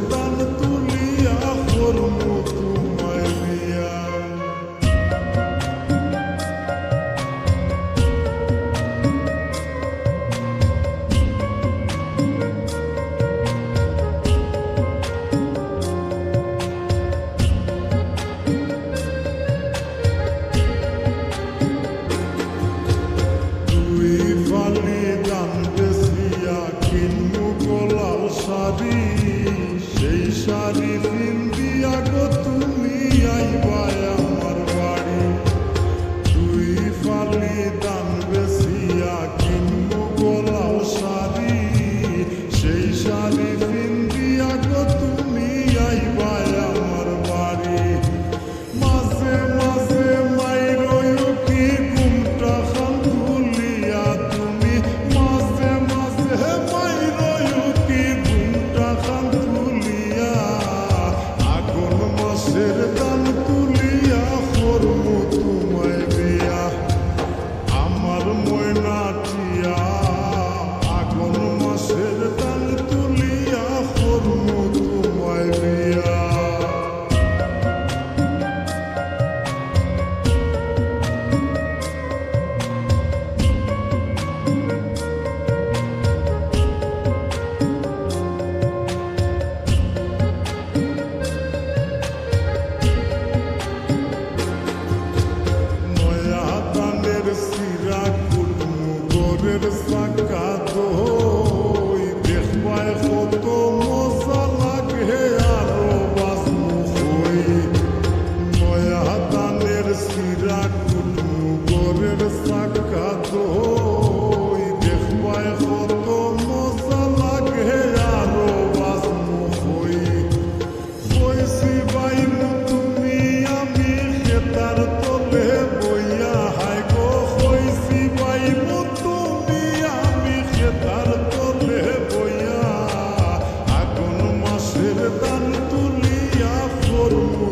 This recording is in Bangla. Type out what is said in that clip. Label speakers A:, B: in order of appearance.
A: দান তুলিয়া করমু তোমায় বিয়া। সেই শাড়ি পিন্দিয়া গো তুমি আইবা আমার বাড়ি। দুই ফালি দান বেশিয়া কিনবো গোলাল শাড়ি, সেই শাড়ি পিন্দিয়া গো তুমি আইবা আমার বাড়ি। মাঝে মাঝে মাইরো কি ঘুমটা খান তুলিয়া তুমি, মাঝে মাঝে মাইরো কি ঘুমটা খান তুলিয়া। আগুন মাসের দান তুলিয়া করমু তোমায় বিয়া আমার ময়নাটিয়া। আগুন মাসের দান তুলিয়া করমু তোমায় বিয়া। সিরা কুটমু গোরের সাকা দই, দেখবায় কত মজা লাগে আরো বাসমু হই। নয়া দানের সিরা কুটমু গোরের সাকা দই, দেখবায় কত মজা লাগে আরো বাসমু হই। কইছি বাইমু তুমি আমি খেতার তলে বইয়া, হায় গো কইছি বাইমু তুমি আমি খেতার তলে বইয়া। আগুন মাসের দান তুলিয়া করমু